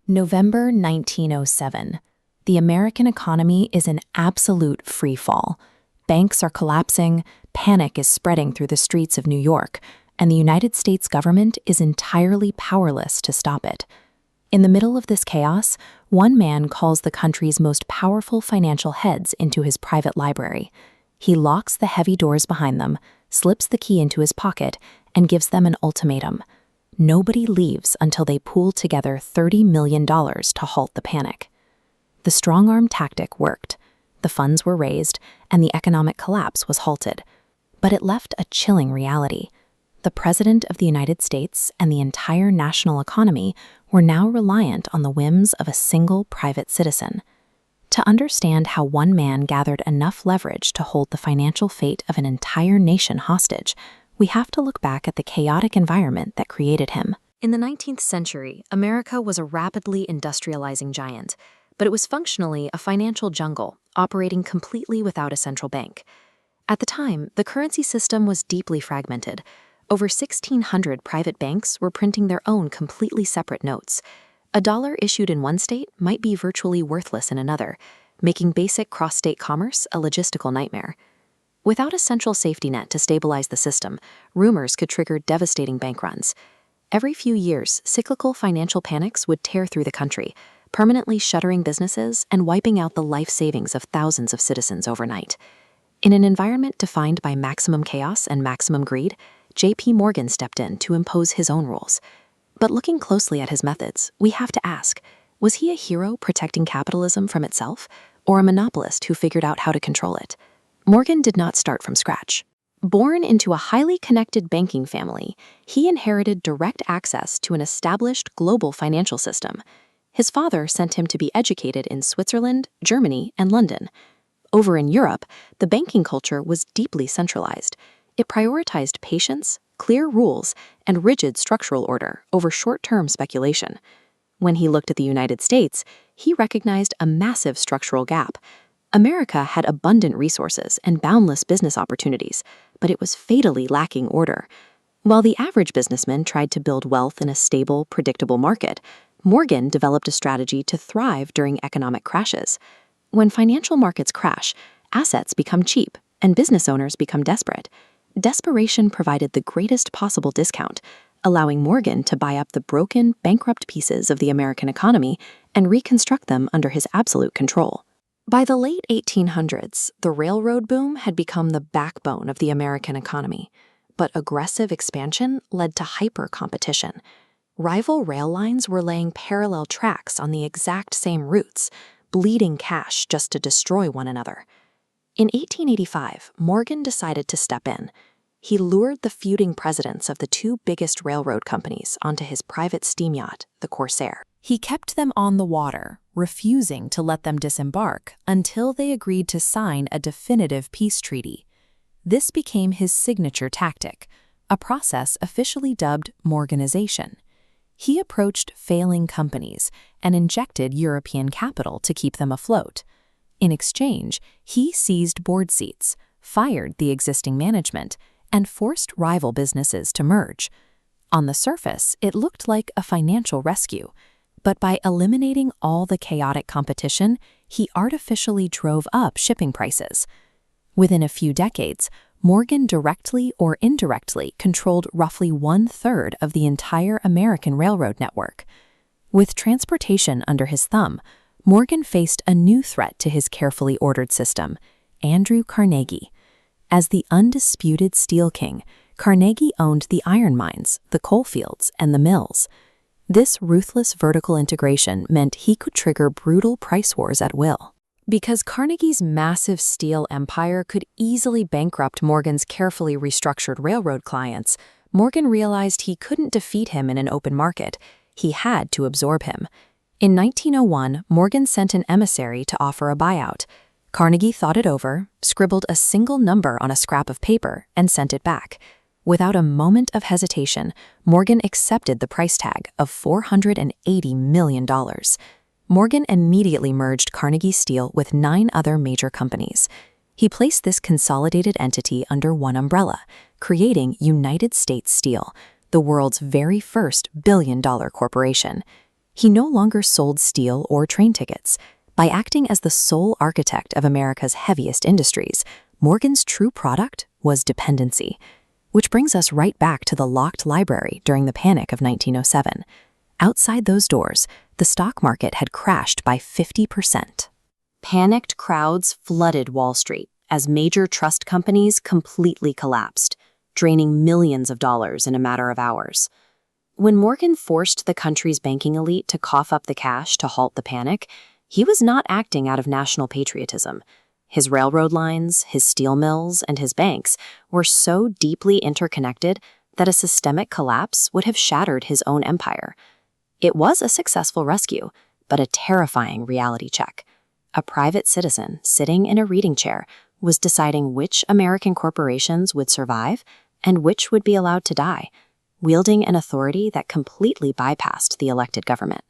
November 1907. The American economy is in absolute freefall. Banks are collapsing, panic is spreading through the streets of New York, and the United States government is entirely powerless to stop it. In the middle of this chaos, one man calls the country's most powerful financial heads into his private library. He locks the heavy doors behind them, slips the key into his pocket, and gives them an ultimatum. Nobody leaves until they pool together $30 million to halt the panic. The strong-arm tactic worked. The funds were raised, and the economic collapse was halted. But it left a chilling reality. The President of the United States and the entire national economy were now reliant on the whims of a single private citizen. To understand how one man gathered enough leverage to hold the financial fate of an entire nation hostage, we have to look back at the chaotic environment that created him. In the 19th century, America was a rapidly industrializing giant, but it was functionally a financial jungle, operating completely without a central bank. At the time, the currency system was deeply fragmented. Over 1,600 private banks were printing their own completely separate notes. A dollar issued in one state might be virtually worthless in another, making basic cross-state commerce a logistical nightmare. Without a central safety net to stabilize the system, rumors could trigger devastating bank runs. Every few years, cyclical financial panics would tear through the country, permanently shuttering businesses and wiping out the life savings of thousands of citizens overnight. In an environment defined by maximum chaos and maximum greed, J.P. Morgan stepped in to impose his own rules. But looking closely at his methods, we have to ask, was he a hero protecting capitalism from itself, or a monopolist who figured out how to control it? Morgan did not start from scratch. Born into a highly connected banking family, he inherited direct access to an established global financial system. His father sent him to be educated in Switzerland, Germany, and London. Over in Europe, the banking culture was deeply centralized. It prioritized patience, clear rules, and rigid structural order over short-term speculation. When he looked at the United States, he recognized a massive structural gap. America had abundant resources and boundless business opportunities, but it was fatally lacking order. While the average businessman tried to build wealth in a stable, predictable market, Morgan developed a strategy to thrive during economic crashes. When financial markets crash, assets become cheap and business owners become desperate. Desperation provided the greatest possible discount, allowing Morgan to buy up the broken, bankrupt pieces of the American economy and reconstruct them under his absolute control. By the late 1800s, the railroad boom had become the backbone of the American economy, but aggressive expansion led to hyper-competition. Rival rail lines were laying parallel tracks on the exact same routes, bleeding cash just to destroy one another. In 1885, Morgan decided to step in. He lured the feuding presidents of the two biggest railroad companies onto his private steam yacht, the Corsair. He kept them on the water, refusing to let them disembark until they agreed to sign a definitive peace treaty. This became his signature tactic, a process officially dubbed Morganization. He approached failing companies and injected European capital to keep them afloat. In exchange, he seized board seats, fired the existing management, and forced rival businesses to merge. On the surface, it looked like a financial rescue, but by eliminating all the chaotic competition, he artificially drove up shipping prices. Within a few decades, Morgan directly or indirectly controlled roughly 1/3 of the entire American railroad network. With transportation under his thumb, Morgan faced a new threat to his carefully ordered system, Andrew Carnegie. As the undisputed steel king, Carnegie owned the iron mines, the coal fields, and the mills. This ruthless vertical integration meant he could trigger brutal price wars at will. Because Carnegie's massive steel empire could easily bankrupt Morgan's carefully restructured railroad clients, Morgan realized he couldn't defeat him in an open market. He had to absorb him. In 1901, Morgan sent an emissary to offer a buyout. Carnegie thought it over, scribbled a single number on a scrap of paper, and sent it back. Without a moment of hesitation, Morgan accepted the price tag of $480 million. Morgan immediately merged Carnegie Steel with 9 other major companies. He placed this consolidated entity under one umbrella, creating United States Steel, the world's very first billion-dollar corporation. He no longer sold steel or train tickets. By acting as the sole architect of America's heaviest industries, Morgan's true product was dependency. Which brings us right back to the locked library during the panic of 1907. Outside those doors, the stock market had crashed by 50%. Panicked crowds flooded Wall Street as major trust companies completely collapsed, draining millions of dollars in a matter of hours. When Morgan forced the country's banking elite to cough up the cash to halt the panic, he was not acting out of national patriotism. His railroad lines, his steel mills, and his banks were so deeply interconnected that a systemic collapse would have shattered his own empire. It was a successful rescue, but a terrifying reality check. A private citizen sitting in a reading chair was deciding which American corporations would survive and which would be allowed to die, wielding an authority that completely bypassed the elected government.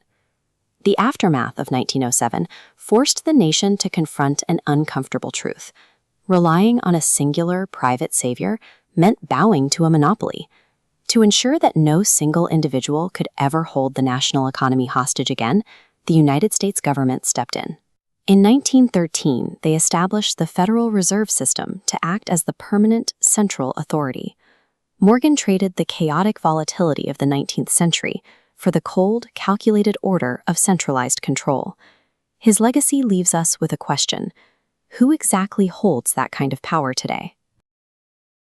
The aftermath of 1907 forced the nation to confront an uncomfortable truth. Relying on a singular private savior meant bowing to a monopoly. To ensure that no single individual could ever hold the national economy hostage again, the United States government stepped in. In 1913, they established the Federal Reserve System to act as the permanent central authority. Morgan traded the chaotic volatility of the 19th century for the cold, calculated order of centralized control. His legacy leaves us with a question: who exactly holds that kind of power today?